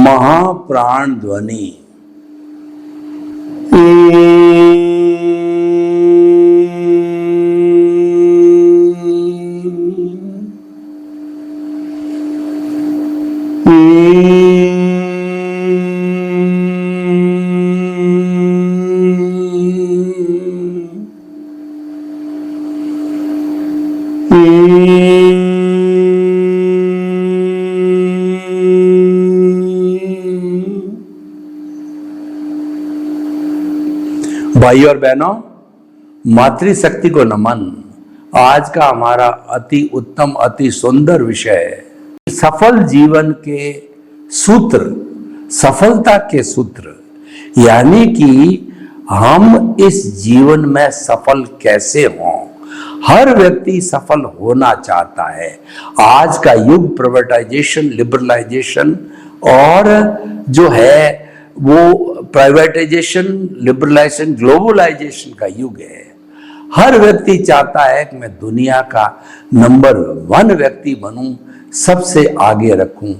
महाप्राण ध्वनि। भाई और बहनों, मातृशक्ति को नमन। आज का हमारा अति उत्तम अति सुंदर विषय है सफल जीवन के सूत्र, सफलता के सूत्र। यानी कि हम इस जीवन में सफल कैसे हों। हर व्यक्ति सफल होना चाहता है। आज का युग प्राइवेटाइजेशन, लिबरलाइजेशन और जो है वो प्राइवेटाइजेशन, लिबरलाइजेशन, ग्लोबलाइजेशन का युग है। हर व्यक्ति चाहता है कि मैं दुनिया का नंबर 1 व्यक्ति बनूं, सबसे आगे रखूं।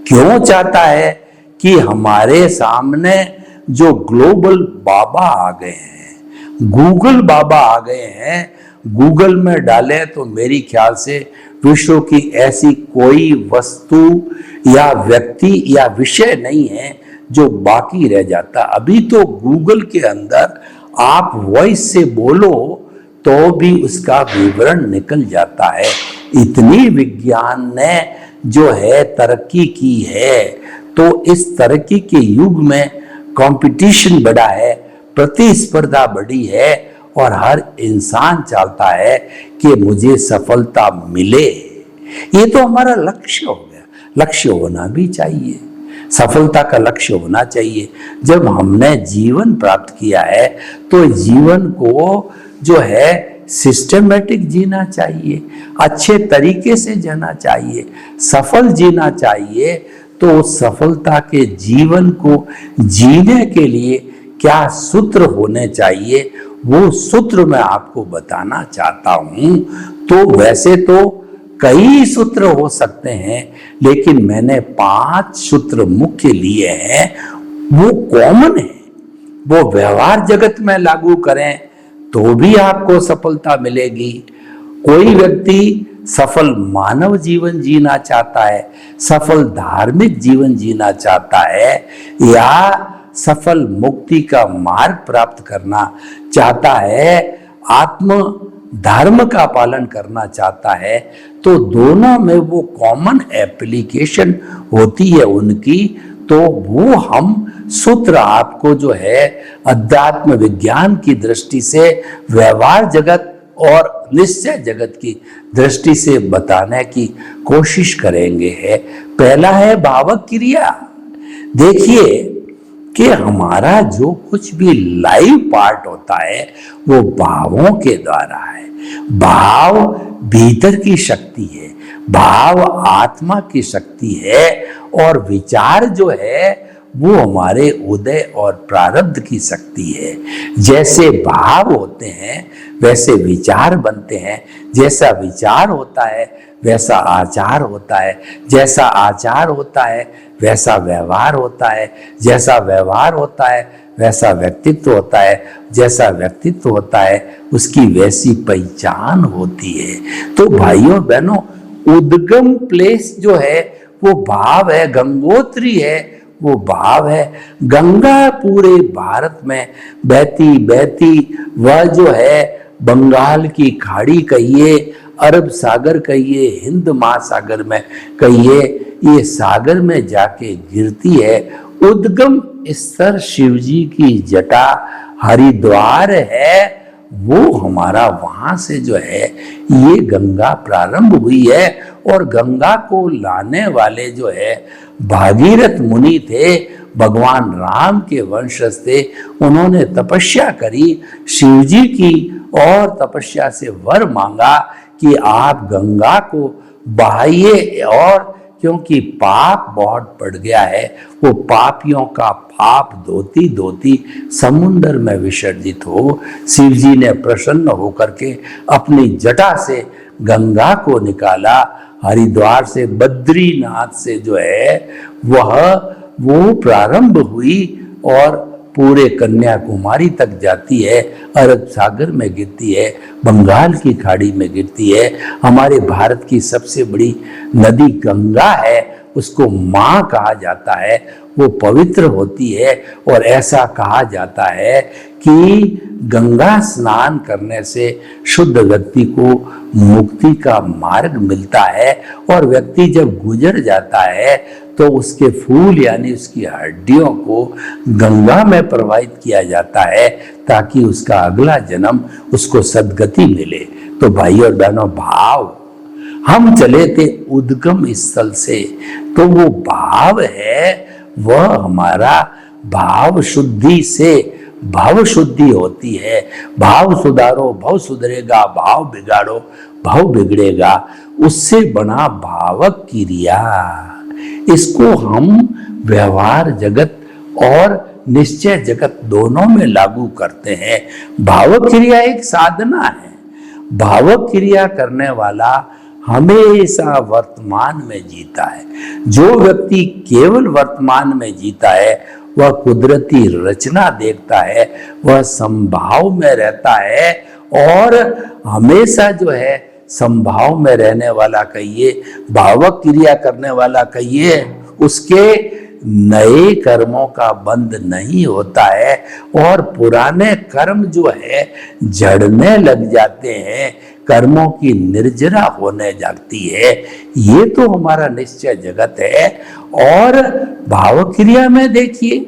क्यों चाहता है? कि हमारे सामने जो ग्लोबल बाबा आ गए हैं, गूगल बाबा आ गए हैं। गूगल में डालें तो मेरी ख्याल से विश्व की ऐसी कोई वस्तु या व्यक्ति या विषय नहीं है जो बाकी रह जाता। अभी तो गूगल के अंदर आप वॉइस से बोलो तो भी उसका विवरण निकल जाता है। इतनी विज्ञान ने जो है तरक्की की है। तो इस तरक्की के युग में कंपटीशन बढ़ा है, प्रतिस्पर्धा बढ़ी है और हर इंसान चाहता है कि मुझे सफलता मिले। ये तो हमारा लक्ष्य हो गया। लक्ष्य होना भी चाहिए, सफलता का लक्ष्य होना चाहिए। जब हमने जीवन प्राप्त किया है तो जीवन को जो है सिस्टमेटिक जीना चाहिए, अच्छे तरीके से जीना चाहिए, सफल जीना चाहिए। तो सफलता के जीवन को जीने के लिए क्या सूत्र होने चाहिए, वो सूत्र मैं आपको बताना चाहता हूं। तो वैसे तो कई सूत्र हो सकते हैं, लेकिन मैंने 5 सूत्र मुख्य लिए हैं। वो कॉमन है, वो व्यवहार जगत में लागू करें तो भी आपको सफलता मिलेगी। कोई व्यक्ति सफल मानव जीवन जीना चाहता है, सफल धार्मिक जीवन जीना चाहता है या सफल मुक्ति का मार्ग प्राप्त करना चाहता है, आत्म धर्म का पालन करना चाहता है, तो दोनों में वो कॉमन एप्लीकेशन होती है उनकी। तो वो हम सूत्र आपको जो है अध्यात्म विज्ञान की दृष्टि से, व्यवहार जगत और निश्चय जगत की दृष्टि से बताने की कोशिश करेंगे। है पहला है भावक क्रिया। देखिए कि हमारा जो कुछ भी लाइव पार्ट होता है वो भावों के द्वारा है। भाव भीतर की शक्ति है, भाव आत्मा की शक्ति है और विचार जो है वो हमारे उदय और प्रारब्ध की शक्ति है। जैसे भाव होते हैं वैसे विचार बनते हैं, जैसा विचार होता है वैसा आचार होता है, जैसा आचार होता है वैसा व्यवहार होता है, जैसा व्यवहार होता है वैसा व्यक्तित्व होता है, जैसा व्यक्तित्व होता है उसकी वैसी पहचान होती है। तो भाइयों बहनों, उद्गम प्लेस जो है वो भाव है, गंगोत्री है वो भाव है। गंगा पूरे भारत में बहती बहती वह जो है बंगाल की खाड़ी कहिए, अरब सागर कहिए, हिंद महासागर में कहिए, ये सागर में जाके गिरती है। उद्गम स्तर शिवजी की जटा हरिद्वार है, वो हमारा वहां से जो है ये गंगा प्रारंभ हुई है। और गंगा को लाने वाले जो है भागीरथ मुनि थे, भगवान राम के वंशज थे। उन्होंने तपस्या करी शिवजी की और तपस्या से वर मांगा कि आप गंगा को बहाइए, और क्योंकि पाप बहुत बढ़ गया है, वो पापियों का पाप धोती धोती समुद्र में विसर्जित हो। शिव जी ने प्रसन्न होकर के अपनी जटा से गंगा को निकाला। हरिद्वार से, बद्रीनाथ से जो है वह वो प्रारंभ हुई और पूरे कन्याकुमारी तक जाती है, अरब सागर में गिरती है, बंगाल की खाड़ी में गिरती है। हमारे भारत की सबसे बड़ी नदी गंगा है, उसको माँ कहा जाता है, वो पवित्र होती है। और ऐसा कहा जाता है कि गंगा स्नान करने से शुद्ध व्यक्ति को मुक्ति का मार्ग मिलता है, और व्यक्ति जब गुजर जाता है तो उसके फूल यानी उसकी हड्डियों को गंगा में प्रवाहित किया जाता है ताकि उसका अगला जन्म उसको सद्गति मिले। तो भाई और बहनों, भाव, हम चले थे उद्गम स्थल से, तो वो भाव है, वह हमारा भाव शुद्धि से भाव शुद्धि होती है। भाव सुधारो भाव सुधरेगा, भाव बिगाड़ो भाव बिगड़ेगा। उससे बना भावक क्रिया, इसको हम व्यवहार जगत और निश्चय जगत दोनों में लागू करते हैं। भावक क्रिया एक साधना है। भावक क्रिया करने वाला हमेशा वर्तमान में जीता है। जो व्यक्ति केवल वर्तमान में जीता है वह कुदरती रचना देखता है, वह संभाव में रहता है, और हमेशा जो है संभाव में रहने वाला कहिए, भावक क्रिया करने वाला कहिए, उसके नए कर्मों का बंध नहीं होता है और पुराने कर्म जो है झड़ने लग जाते हैं, कर्मों की निर्जरा होने जाती है। ये तो हमारा निश्चय जगत है। और भाव क्रिया में देखिए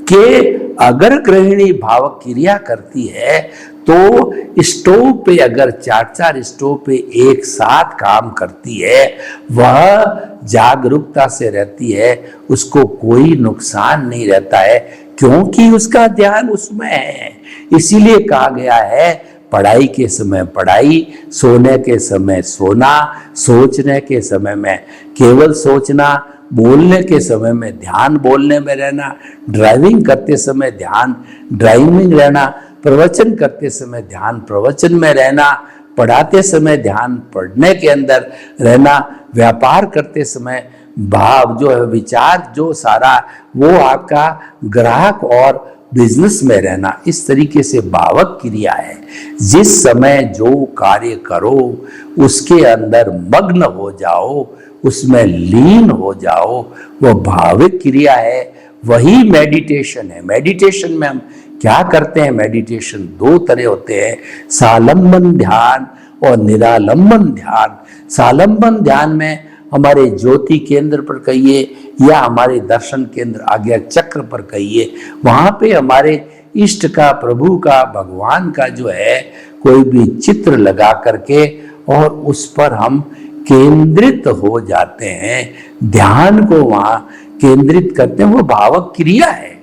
कि अगर गृहिणी भाव क्रिया करती है तो स्टोव पे अगर 4-4 स्टोव पे एक साथ काम करती है, वह जागरूकता से रहती है, उसको कोई नुकसान नहीं रहता है, क्योंकि उसका ध्यान उसमें है। इसीलिए कहा गया है, पढ़ाई के समय पढ़ाई, सोने के समय सोना, सोचने के समय में केवल सोचना, बोलने के समय में ध्यान बोलने में रहना, ड्राइविंग करते समय ध्यान ड्राइविंग रहना, प्रवचन करते समय ध्यान प्रवचन में रहना, पढ़ाते समय ध्यान पढ़ने के अंदर रहना, व्यापार करते समय भाव जो है, विचार जो सारा वो आपका ग्राहक और बिजनेस में रहना। इस तरीके से भावक क्रिया है। जिस समय जो कार्य करो उसके अंदर मग्न हो जाओ, उसमें लीन हो जाओ, वह भाविक क्रिया है। वही मेडिटेशन है। मेडिटेशन में हम क्या करते हैं? मेडिटेशन 2 तरह होते हैं, सालंबन ध्यान और निरालंबन ध्यान। सालंबन ध्यान में हमारे ज्योति केंद्र पर कहिए या हमारे दर्शन केंद्र आज्ञा चक्र पर कहिए, वहां पे हमारे इष्ट का, प्रभु का, भगवान का जो है कोई भी चित्र लगा करके और उस पर हम केंद्रित हो जाते हैं, ध्यान को वहां केंद्रित करते हैं। वो भावक क्रिया है।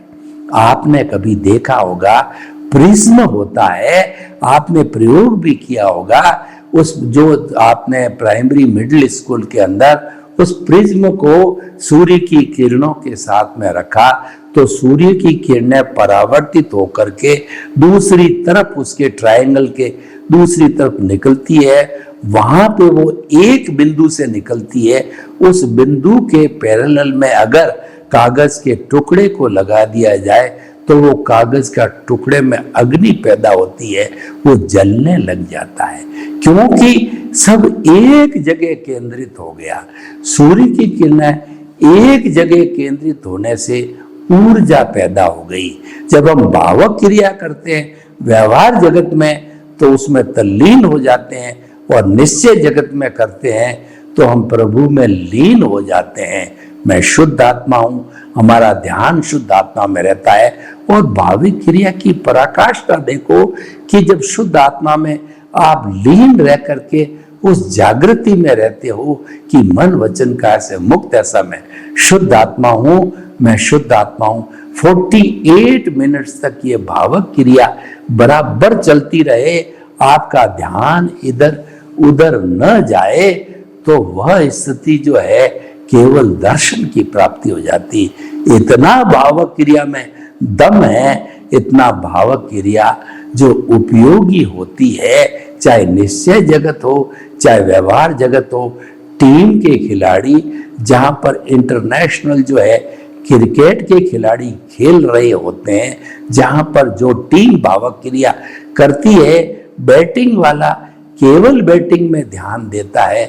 आपने कभी देखा होगा प्रिज्म होता है, आपने प्रयोग भी किया होगा। उस जो आपने प्राइमरी मिडिल स्कूल के अंदर उस प्रिज्म को सूर्य की किरणों के साथ में रखा तो सूर्य की किरणें परावर्तित होकर के दूसरी तरफ, उसके ट्रायंगल के दूसरी तरफ निकलती है। वहां पे वो एक बिंदु से निकलती है। उस बिंदु के पैरेलल में अगर कागज के टुकड़े को लगा दिया जाए तो वो कागज का टुकड़े में अग्नि पैदा होती है, वो जलने लग जाता है, क्योंकि सब एक जगह केंद्रित हो गया। सूर्य की किरणें एक जगह केंद्रित होने से ऊर्जा पैदा हो गई। जब हम भावक क्रिया करते हैं व्यवहार जगत में तो उसमें तल्लीन हो जाते हैं, और निश्चय जगत में करते हैं तो हम प्रभु में लीन हो जाते हैं। मैं शुद्ध आत्मा हूं, हमारा ध्यान शुद्ध आत्मा में रहता है। और भाविक क्रिया की पराकाष्ठा देखो कि जब शुद्ध आत्मा में आप लीन रह करके उस जागृति में रहते हो कि मन वचन काया से मुक्त, ऐसा मैं शुद्ध आत्मा हूं, मैं शुद्ध आत्मा हूं। 48 मिनट्स तक ये भावक क्रिया बराबर चलती रहे, आपका ध्यान इधर उधर न जाए, तो वह स्थिति जो है केवल दर्शन की प्राप्ति हो जाती। इतना भावक क्रिया में दम है, इतना भावक क्रिया जो उपयोगी होती है, चाहे निश्चय जगत हो चाहे व्यवहार जगत हो। टीम के खिलाड़ी जहां पर इंटरनेशनल जो है क्रिकेट के खिलाड़ी खेल रहे होते हैं, जहां पर जो टीम भावक क्रिया करती है, बैटिंग वाला केवल बैटिंग में ध्यान देता है,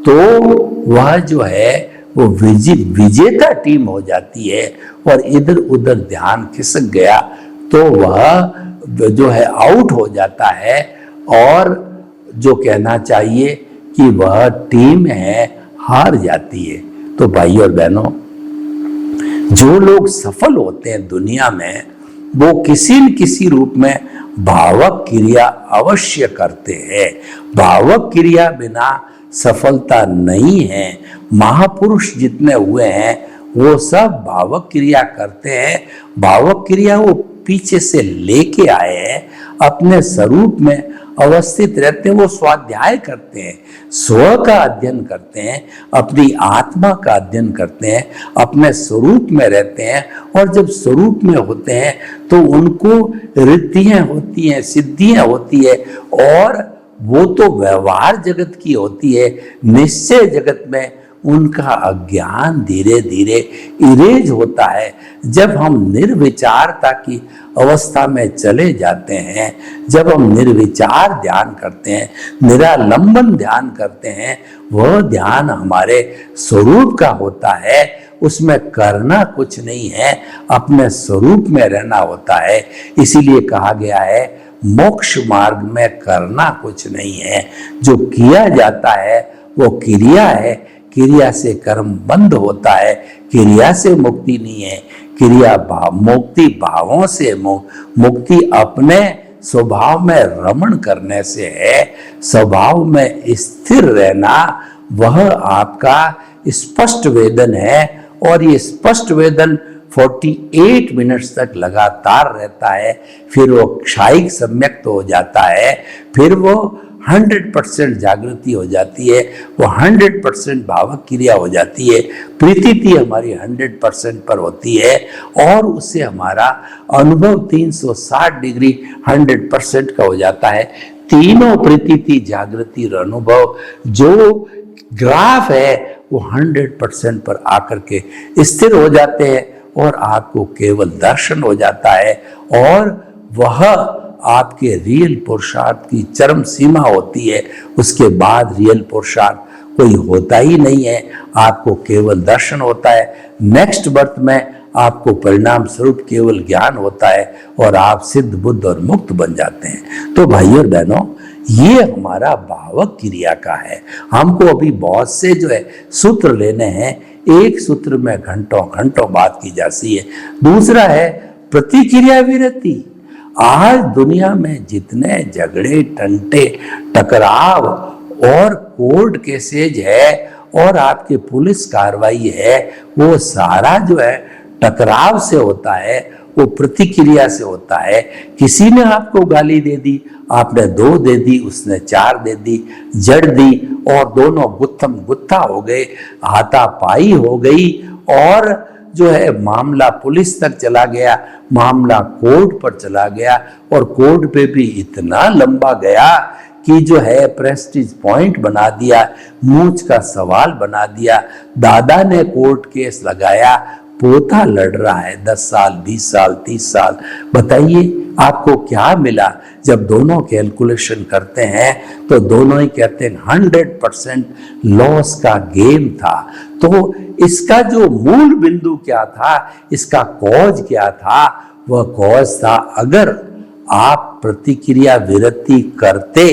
तो वह जो है वो विजेता टीम हो जाती है। और इधर उधर ध्यान खिसक गया तो वह जो है आउट हो जाता है, और जो कहना चाहिए कि वह टीम है हार जाती है। तो भाई और बहनों, जो लोग सफल होते हैं दुनिया में, वो किसी न किसी रूप में भावक क्रिया अवश्य करते हैं। भावक क्रिया बिना सफलता नहीं है। महापुरुष जितने हुए हैं वो सब भावक क्रिया करते हैं। भावक क्रिया वो पीछे से लेके आए हैं, अपने स्वरूप में अवस्थित रहते हैं। वो स्वाध्याय करते हैं, स्व का अध्ययन करते हैं, अपनी आत्मा का अध्ययन करते हैं, अपने स्वरूप में रहते हैं। और जब स्वरूप में होते हैं तो उनको रिद्धियां होती हैं, सिद्धियां होती है, और वो तो व्यवहार जगत की होती है। निश्चय जगत में उनका अज्ञान धीरे धीरे इरेज होता है। जब हम निर्विचारता की अवस्था में चले जाते हैं, जब हम निर्विचार ध्यान करते हैं, निरालंबन ध्यान करते हैं, वह ध्यान हमारे स्वरूप का होता है। उसमें करना कुछ नहीं है, अपने स्वरूप में रहना होता है। इसीलिए कहा गया है मोक्ष मार्ग में करना कुछ नहीं है। जो किया जाता है वो क्रिया है, क्रिया से कर्म बंद होता है, क्रिया से मुक्ति नहीं है। क्रिया मुक्ति भावों से मुक्ति अपने स्वभाव में रमण करने से है। स्वभाव में स्थिर रहना वह आपका स्पष्ट वेदन है, और ये स्पष्ट वेदन 48 मिनट्स तक लगातार रहता है। फिर वो क्षायिक सम्यक्त हो जाता है, फिर वो 100% जागृति हो जाती है, वो 100% भावक क्रिया हो जाती है। प्रीति हमारी 100% पर होती है, और उससे हमारा अनुभव 360 डिग्री 100% का हो जाता है। तीनों प्रीति, जागृति और अनुभव जो ग्राफ है वो 100% पर आकर के स्थिर हो जाते हैं, और आपको केवल दर्शन हो जाता है। और वह आपके रियल पुरुषार्थ की चरम सीमा होती है। उसके बाद रियल पुरुषार्थ कोई होता ही नहीं है, आपको केवल दर्शन होता है। नेक्स्ट बर्थ में आपको परिणाम स्वरूप केवल ज्ञान होता है, और आप सिद्ध बुद्ध और मुक्त बन जाते हैं। तो भाइयों और बहनों, ये हमारा भावक क्रिया का है। हमको अभी बहुत से जो है सूत्र लेने हैं, एक सूत्र में घंटों घंटों बात की जाती है। दूसरा है प्रतिक्रिया विरति। आज दुनिया में जितने झगड़े, टंटे, टकराव और कोर्ट केसेज है और आपके पुलिस कार्रवाई है, वो सारा जो है टकराव से होता है, वो प्रतिक्रिया से होता है। किसी ने आपको गाली दे दी, आपने 2 दे दी, उसने 4 दे दी, जड़ दी, और दोनों गुत्थम गुत्था हो गए, हाथापाई हो गई, और जो है मामला पुलिस तक चला गया, मामला कोर्ट पर चला गया, और कोर्ट पे भी इतना लंबा गया कि जो है प्रेस्टीज पॉइंट बना दिया, मूंछ का सवाल बना दिया। दादा ने कोर्ट केस लगाया, पोता लड़ रहा है 10 साल, 20 साल, 30 साल। बताइए आपको क्या मिला? जब दोनों कैलकुलेशन करते हैं तो दोनों ही कहते हैं 100% लॉस का गेम था। तो इसका जो मूल बिंदु क्या था, इसका कॉज क्या था? वह कॉज था, अगर आप प्रतिक्रिया विरति करते,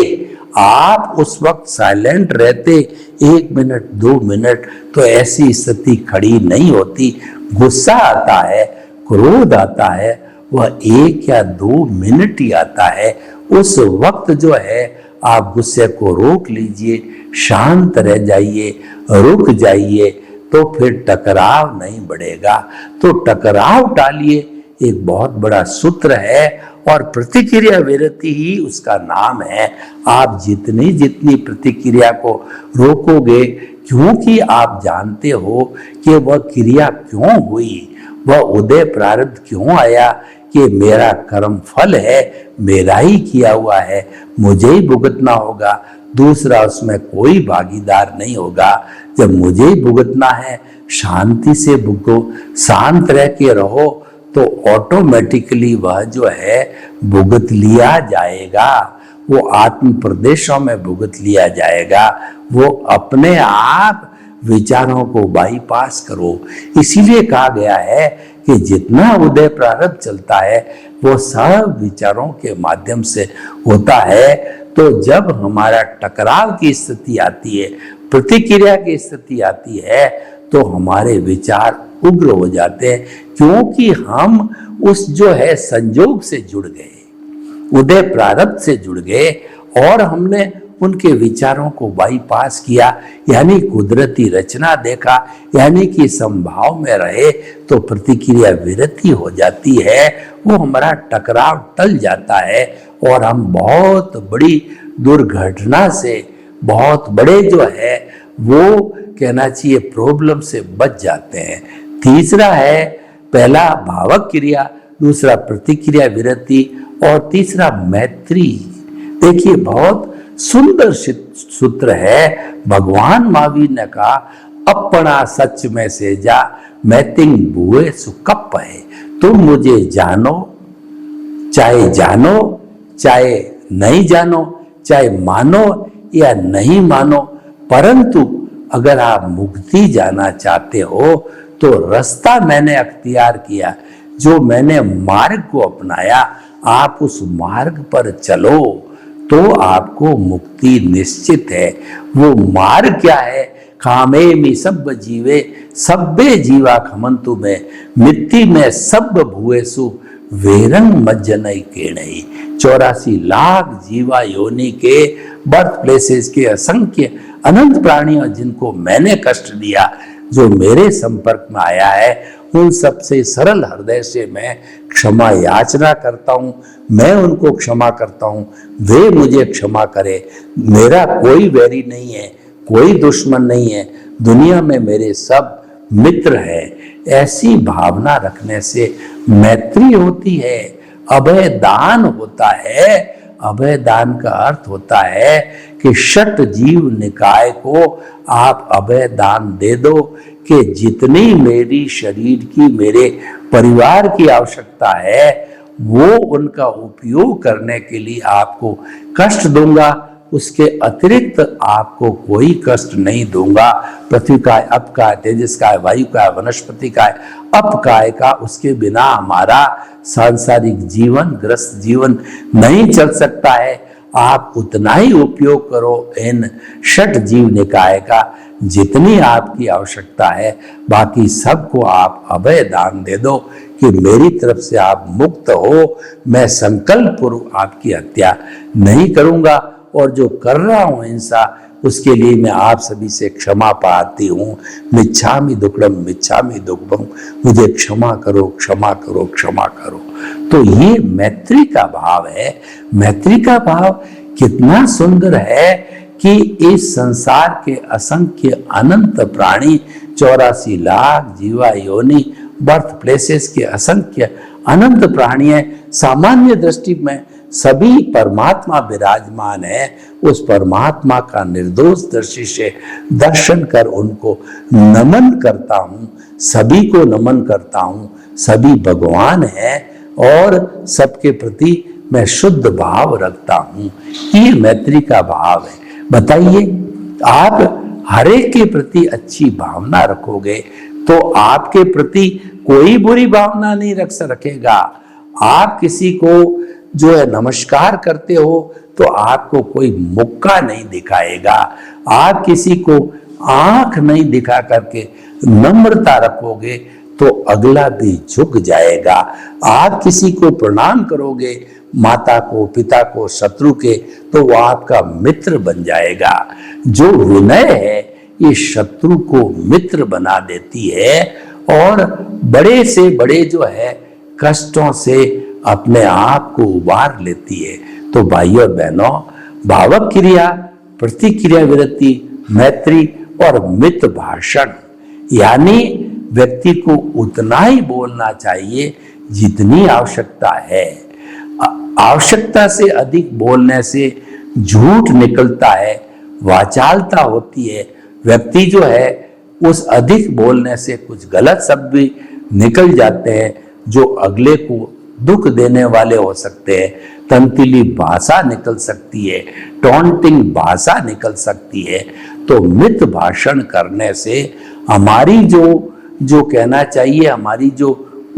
आप उस वक्त साइलेंट रहते 1 मिनट 2 मिनट, तो ऐसी स्थिति खड़ी नहीं होती। गुस्सा आता है, क्रोध आता है, वह 1 या 2 मिनट ही आता है। उस वक्त जो है आप गुस्से को रोक लीजिए, शांत रह जाइए, रुक जाइए, तो फिर टकराव नहीं बढ़ेगा। तो टकराव टालिए एक बहुत बड़ा सूत्र है, और प्रतिक्रिया विरति ही उसका नाम है। आप जितनी जितनी प्रतिक्रिया को रोकोगे, क्योंकि आप जानते हो कि वह क्रिया क्यों हुई, वह उदय प्रारब्ध क्यों आया, कि मेरा कर्म फल है, मेरा ही किया हुआ है, मुझे ही भुगतना होगा। दूसरा उसमें कोई भागीदार नहीं होगा। जब मुझे ही भुगतना है, शांति से भुगतो, शांत रह के रहो, तो ऑटोमेटिकली वह जो है भुगत लिया जाएगा, वो आत्म प्रदेशों में भुगत लिया जाएगा। वो अपने आप विचारों को बाईपास करो। इसीलिए कहा गया है कि जितना उदय प्रारब्ध चलता है वो सब विचारों के माध्यम से होता है। तो जब हमारा टकराव की स्थिति आती है, प्रतिक्रिया की स्थिति आती है, तो हमारे विचार उग्र हो जाते हैं, क्योंकि हम उस जो है संयोग से जुड़ गए, उदय प्रारब्ध से जुड़ गए, और हमने उनके विचारों को बाईपास किया, यानी कुदरती रचना देखा, यानी कि संभाव में रहे तो प्रतिक्रिया विरति हो जाती है, वो हमारा टकराव टल जाता है और हम बहुत बड़ी दुर्घटना से, बहुत बड़े जो है वो कहना चाहिए प्रॉब्लम से बच जाते हैं। तीसरा है, पहला भावक क्रिया, दूसरा प्रतिक्रिया विरति, और तीसरा मैत्री। देखिए बहुत सुंदर सूत्र है। भगवान महावीर ने कहा, अपना सच में से जा मैतिंग बुए सुकप है। तुम मुझे जानो चाहे नहीं जानो, चाहे मानो या नहीं मानो, परंतु अगर आप मुक्ति जाना चाहते हो तो रास्ता मैंने अख्तियार किया, जो मैंने मार्ग को अपनाया, आप उस मार्ग पर चलो तो आपको मुक्ति निश्चित है। वो मार्ग क्या है? कामे मी सब जीवे सब्बे जीवा खमंतु में मिट्टी में सब भुएसु वेरंग मज्जनई केणई। 84 लाख जीवा योनि के बर्थ प्लेसेस के असंख्य अनंत प्राणियों जिनको मैंने कष्ट दिया, जो मेरे संपर्क में आया है, उन सबसे सरल हृदय से मैं क्षमा याचना करता हूँ। मैं उनको क्षमा करता हूँ, वे मुझे क्षमा करे। मेरा कोई वैरी नहीं है, कोई दुश्मन नहीं है, दुनिया में मेरे सब मित्र हैं। ऐसी भावना रखने से मैत्री होती है, अभय दान होता है। अभय दान का अर्थ होता है कि षट जीव निकाय को आप अभय दान दे दो कि जितनी मेरी शरीर की, मेरे परिवार की आवश्यकता है, वो उनका उपयोग करने के लिए आपको कष्ट दूंगा, उसके अतिरिक्त आपको कोई कष्ट नहीं दूंगा। पृथ्वी का, अप का, तेजस का, वायु का, वनस्पति का, अप काय का, उसके बिना हमारा सांसारिक जीवन, ग्रस्त जीवन नहीं चल सकता है। आप उतना ही उपयोग करो इन षट जीव निकाय का जितनी आपकी आवश्यकता है, बाकी सबको आप अभय दान दे दो कि मेरी तरफ से आप मुक्त हो। मैं संकल्प पूर्वक आपकी हत्या नहीं करूंगा, और जो कर रहा हूं हिंसा, उसके लिए मैं आप सभी से क्षमा पाती हूँ। मिच्छामि दुक्कडम मिच्छामि दुक्कडम, मुझे क्षमा करो, क्षमा करो, क्षमा करो। तो ये मैत्री का भाव है। मैत्री का भाव कितना सुंदर है कि इस संसार के असंख्य अनंत प्राणी, 84 लाख जीवा योनि, बर्थ प्लेसेस के असंख्य अनंत प्राणी है। सामान्य दृष्टि में सभी परमात्मा विराजमान है। उस परमात्मा का निर्दोष दृष्टि से दर्शन कर उनको नमन करता हूँ, सभी को नमन करता हूँ। सभी भगवान है और सबके प्रति मैं शुद्ध भाव रखता हूँ। ये मैत्री का भाव है। बताइए, आप हर एक के प्रति अच्छी भावना रखोगे तो आपके प्रति कोई बुरी भावना नहीं रखेगा। आप किसी को जो है नमस्कार करते हो तो आपको कोई मुक्का नहीं दिखाएगा। आप किसी को आंख नहीं दिखा करके नम्रता रखोगे तो अगला भी झुक जाएगा। आप किसी को प्रणाम करोगे, माता को, पिता को, शत्रु के, तो वो आपका मित्र बन जाएगा। जो विनय है ये शत्रु को मित्र बना देती है और बड़े से बड़े जो है कष्टों से अपने आप को उबार लेती है। तो भाइयों और बहनों, भावक क्रिया, प्रतिक्रिया विरति, मैत्री और मित भाषण, यानी व्यक्ति को उतना ही बोलना चाहिए जितनी आवश्यकता है। आवश्यकता से अधिक बोलने से झूठ निकलता है, वाचालता होती है, व्यक्ति जो है उस अधिक बोलने से कुछ गलत शब्द भी निकल जाते हैं जो अगले को दुख देने वाले हो सकते हैं। तंतीली भाषा निकल सकती है, टॉन्टिंग भाषा निकल सकती है। तो मित भाषण करने से हमारी जो कहना चाहिए, हमारी जो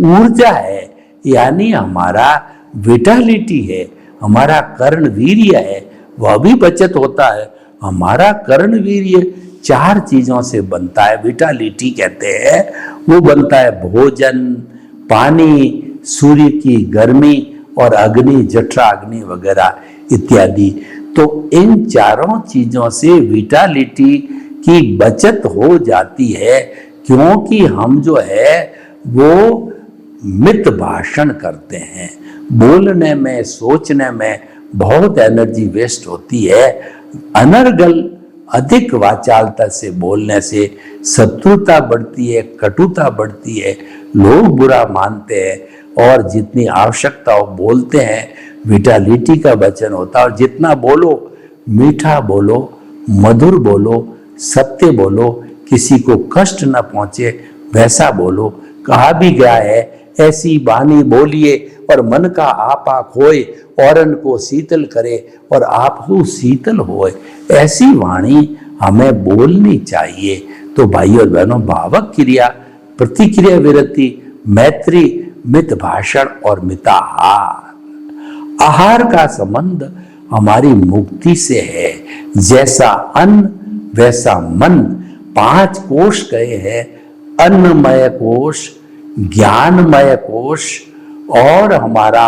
ऊर्जा है, यानी हमारा विटालिटी है, हमारा कर्णवीर्य है, वह भी बचत होता है। हमारा कर्णवीर्य 4 चीजों से बनता है, विटालिटी कहते हैं। वो बनता है भोजन, पानी, सूर्य की गर्मी और अग्नि, जठरा अग्नि वगैरह इत्यादि। तो इन चारों चीजों से विटालिटी की बचत हो जाती है, क्योंकि हम जो है वो मित भाषण करते हैं। बोलने में, सोचने में बहुत एनर्जी वेस्ट होती है। अनर्गल अधिक वाचालता से बोलने से शत्रुता बढ़ती है, कटुता बढ़ती है, लोग बुरा मानते हैं, और जितनी आवश्यकता हो बोलते हैं, विटालिटी का वचन होता है। और जितना बोलो, मीठा बोलो, मधुर बोलो, सत्य बोलो, किसी को कष्ट न पहुंचे वैसा बोलो। कहा भी गया है, ऐसी वाणी बोलिए और मन का आपा खोए, औरन को शीतल करे और आप हो शीतल होए। ऐसी वाणी हमें बोलनी चाहिए। तो भाई और बहनों, भावक क्रिया, प्रतिक्रिया विरति, मैत्री, मित भाषण और मिताहार। आहार का संबंध हमारी मुक्ति से है। जैसा अन्न वैसा मन। 5 कोश कहे हैं, अन्नमय कोश, ज्ञानमय कोश और हमारा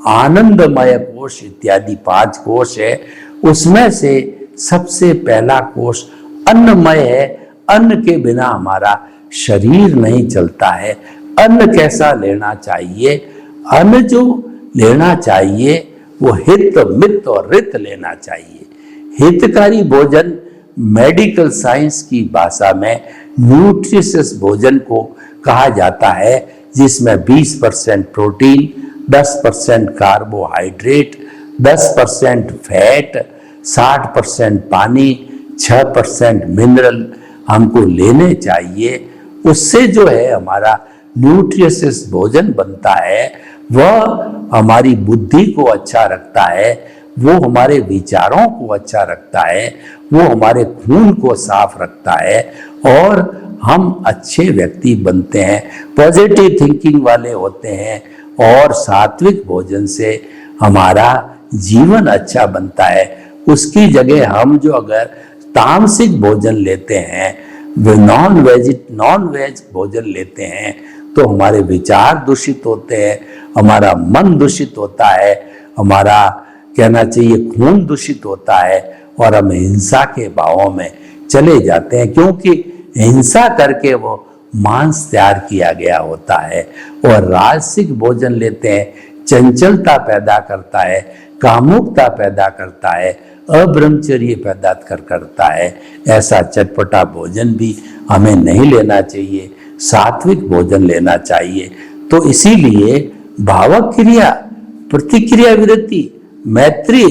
आनंदमय कोश इत्यादि 5 कोश है। उसमें से सबसे पहला कोश अन्नमय है। अन्न के बिना हमारा शरीर नहीं चलता है। अन्न कैसा लेना चाहिए? अन्न जो लेना चाहिए वो हित, मित और रित लेना चाहिए। हितकारी भोजन मेडिकल साइंस की भाषा में न्यूट्रिशियस भोजन को कहा जाता है, जिसमें 20% प्रोटीन, 10% कार्बोहाइड्रेट, 10% फैट, 60% पानी, 6% मिनरल हमको लेने चाहिए। उससे जो है हमारा न्यूट्रिशियस भोजन बनता है, वह हमारी बुद्धि को अच्छा रखता है, वो हमारे विचारों को अच्छा रखता है, वो हमारे खून को साफ रखता है और हम अच्छे व्यक्ति बनते हैं, पॉजिटिव थिंकिंग वाले होते हैं। और सात्विक भोजन से हमारा जीवन अच्छा बनता है। उसकी जगह हम जो अगर तामसिक भोजन लेते हैं, नॉन वेज भोजन लेते हैं, तो हमारे विचार दूषित होते हैं, हमारा मन दूषित होता है, हमारा कहना चाहिए खून दूषित होता है और हम हिंसा के भावों में चले जाते हैं, क्योंकि हिंसा करके वो मांस तैयार किया गया होता है। और राजसिक भोजन लेते हैं, चंचलता पैदा करता है, कामुकता पैदा करता है, अब्रह्मचर्य पैदा करता है। ऐसा चटपटा भोजन भी हमें नहीं लेना चाहिए, सात्विक भोजन लेना चाहिए। तो इसीलिए भावक क्रिया, प्रतिक्रिया विरति, मैत्री,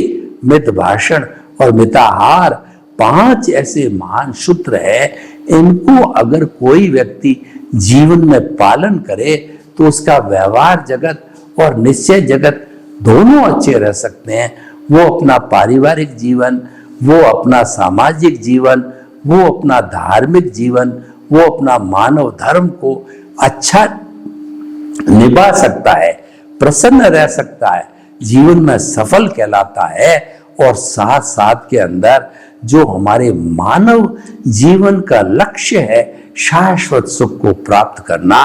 मित भाषण और मिताहार 5 ऐसे महान सूत्र है। इनको अगर कोई व्यक्ति जीवन में पालन करे तो उसका व्यवहार जगत और निश्चय जगत दोनों अच्छे रह सकते हैं। वो अपना पारिवारिक जीवन, वो अपना सामाजिक जीवन, वो अपना धार्मिक जीवन, वो अपना मानव धर्म को अच्छा निभा सकता है, प्रसन्न रह सकता है, जीवन में सफल कहलाता है। और साथ साथ के अंदर जो हमारे मानव जीवन का लक्ष्य है, शाश्वत सुख को प्राप्त करना,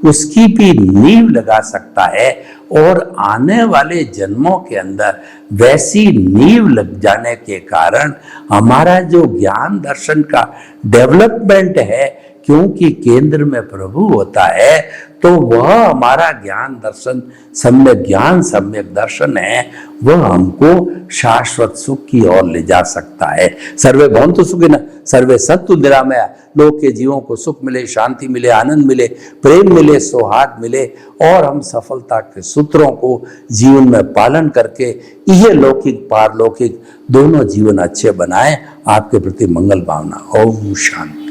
उसकी भी नींव लगा सकता है। और आने वाले जन्मों के अंदर वैसी नींव लग जाने के कारण हमारा जो ज्ञान दर्शन का डेवलपमेंट है, क्योंकि केंद्र में प्रभु होता है, तो वह हमारा ज्ञान दर्शन, सम्यक ज्ञान सम्यक दर्शन है, वह हमको शाश्वत सुख की ओर ले जा सकता है। सर्वे भवन्तु सुखिनः, सर्वे सन्तु निरामया। लोग के जीवों को सुख मिले, शांति मिले, आनंद मिले, प्रेम मिले, सौहार्द मिले, और हम सफलता के सूत्रों को जीवन में पालन करके यह लौकिक पारलौकिक दोनों जीवन अच्छे बनाएं। आपके प्रति मंगल भावना। ओम शांति।